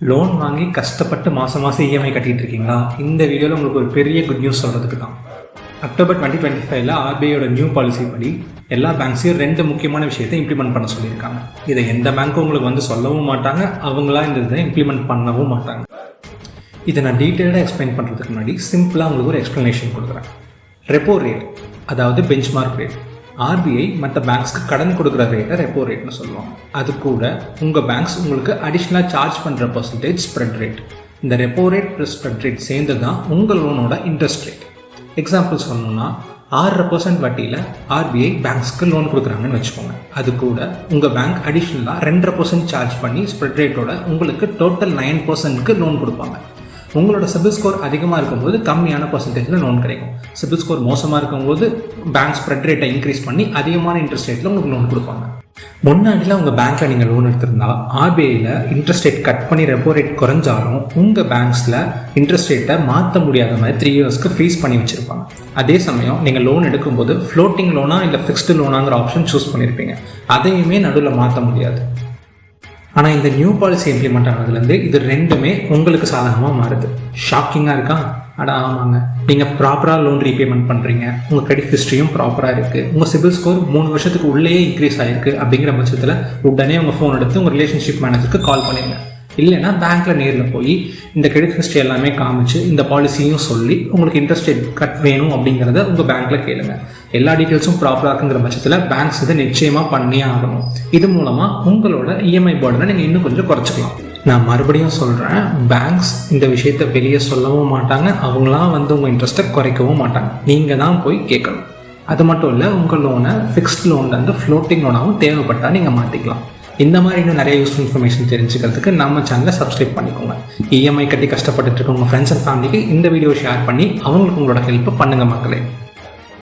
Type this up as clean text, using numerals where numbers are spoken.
Loan வாங்கி கஷ்டப்பட்டு மாதம் இஎம்ஐ கட்டிகிட்டு இருக்கீங்களா? இந்த வீடியோவில் உங்களுக்கு ஒரு பெரிய குட் நியூஸ் சொல்கிறதுக்கு தான். அக்டோபர் 2025 ஆர்பிஐயோட நியூ பாலிசி படி எல்லா பேங்க்ஸையும் 2 முக்கியமான விஷயத்தை இம்ப்ளிமெண்ட் பண்ண சொல்லியிருக்காங்க. இதை எந்த பேங்க்கும் உங்களுக்கு சொல்லவும் மாட்டாங்க, அவங்களா இந்த இதை இம்ப்ளிமெண்ட் பண்ணவும் மாட்டாங்க. இதை நான் டீட்டெயிலாக எக்ஸ்பிளைன் பண்ணுறதுக்கு முன்னாடி சிம்பிளாக உங்களுக்கு ஒரு எக்ஸ்ப்ளனேஷன் கொடுக்குறேன். ரெப்போ ரேட், அதாவது பெஞ்ச்மார்க் ரேட். ஆர்பிஐ மற்ற பேங்க்ஸ்க்கு கடன் கொடுக்குற ரேட்டை ரெப்போ ரேட்னு சொல்லுவாங்க. அது கூட உங்கள் பேங்க்ஸ் உங்களுக்கு அடிஷ்னலாக சார்ஜ் பண்ணுற பர்சன்டேஜ் ஸ்ப்ரெட் ரேட். இந்த repo rate plus spread rate சேர்ந்து தான் உங்கள் லோனோட இன்ட்ரெஸ்ட் ரேட். எக்ஸாம்பிள் சொல்லணும்னா 6% வட்டியில் ஆர்பிஐ பேங்க்ஸ்க்கு லோன் கொடுக்குறாங்கன்னு வச்சுக்கோங்க. அது கூட உங்கள் பேங்க் அடிஷ்னலாக 2.5% சார்ஜ் பண்ணி ஸ்ப்ரெட் ரேட்டோட உங்களுக்கு டோட்டல் 9%க்கு லோன் கொடுப்பாங்க. உங்களோட சிபில் ஸ்கோர் அதிகமாக இருக்கும்போது கம்மியான பர்சன்டேஜில் லோன் கிடைக்கும். சிபில் ஸ்கோர் மோசமாக இருக்கும்போது பேங்க் ஸ்ப்ரெட் ரேட்டை இன்க்ரீஸ் பண்ணி அதிகமான இன்ட்ரெஸ்ட் ரேட்டில் உங்களுக்கு லோன் கொடுப்பாங்க. முன்னாடியில் உங்கள் பேங்க்கில் நீங்கள் லோன் எடுத்திருந்தா ஆர்பிஐயில் இன்ட்ரெஸ்ட் ரேட் கட் பண்ணி ரெப்போ ரேட் குறைஞ்சாலும் உங்கள் பேங்க்ஸில் இன்ட்ரெஸ்ட் ரேட்டை மாற்ற முடியாத மாதிரி 3 இயர்ஸ்க்கு ஃப்ரீஸ் பண்ணி வச்சுருப்பாங்க. அதே சமயம் நீங்கள் லோன் எடுக்கும்போது ஃப்ளோட்டிங் லோனா இல்லை ஃபிக்ஸ்டு லோனாங்கிற ஆப்ஷன் சூஸ் பண்ணியிருப்பீங்க. அதையுமே நடுவில் மாற்ற முடியாது. ஆனால் இந்த நியூ பாலிசி இம்ப்ளிமெண்ட் ஆனதுலேருந்து இது 2மே உங்களுக்கு சாதகமாக மாறுது. ஷாக்கிங்காக இருக்கா? ஆமாங்க, நீங்கள் ப்ராப்பராக லோன் ரீபேமெண்ட் பண்ணுறீங்க, உங்கள் கிரெடிட் ஹிஸ்ட்ரியும் ப்ராப்பராக இருக்குது, உங்கள் சிபில் ஸ்கோர் 3 வருஷத்துக்கு உள்ளேயே இன்க்ரீஸ் ஆகிருக்கு. அப்படிங்கிற பட்சத்தில் உடனே உங்கள் ஃபோன் எடுத்து உங்கள் ரிலேஷன்ஷிப் மேனேஜருக்கு கால் பண்ணிடுங்க. இல்லைன்னா பேங்க்கில் நேரில் போய் இந்த கிரெடிட் ஹிஸ்ட்ரி எல்லாமே காமிச்சு இந்த பாலிசியும் சொல்லி உங்களுக்கு இன்ட்ரெஸ்ட் ரேட் கட் வேணும் அப்படிங்கிறத உங்கள் பேங்க்கில் கேளுங்க. எல்லா டீட்டெயில்ஸும் ப்ராப்பராக இருக்குங்கிற பட்சத்தில் பேங்க்ஸ் இதை நிச்சயமாக பண்ணியே ஆகணும். இது மூலமாக உங்களோட இஎம்ஐ பர்டனை நீங்கள் இன்னும் கொஞ்சம் குறைச்சிக்கலாம். நான் மறுபடியும் சொல்கிறேன், பேங்க்ஸ் இந்த விஷயத்தை வெளியே சொல்லவும் மாட்டாங்க, அவங்களாம் உங்கள் இன்ட்ரெஸ்ட்டை குறைக்கவும் மாட்டாங்க. நீங்கள் தான் போய் கேட்கணும். அது மட்டும் இல்லை, உங்கள் லோனை ஃபிக்ஸ்ட் லோன்லேருந்து ஃப்ளோட்டிங் லோனாகவும் தேவைப்பட்டால் நீங்கள் மாற்றிக்கலாம். இந்த மாதிரி இன்னும் நிறைய யூஸ்ஃபுல் இன்ஃபர்மேஷன் தெரிஞ்சுக்கிறதுக்கு நம்ம சேனலை சப்ஸ்கிரைப் பண்ணிக்கோங்க. இஎம்ஐ கட்டி கஷ்டப்பட்டு இருக்க உங்கள் ஃப்ரெண்ட்ஸ் அண்ட் ஃபேமிலிக்கு இந்த வீடியோ ஷேர் பண்ணி அவங்களுக்கு உங்களோட ஹெல்ப் பண்ணுங்கள் மக்களே.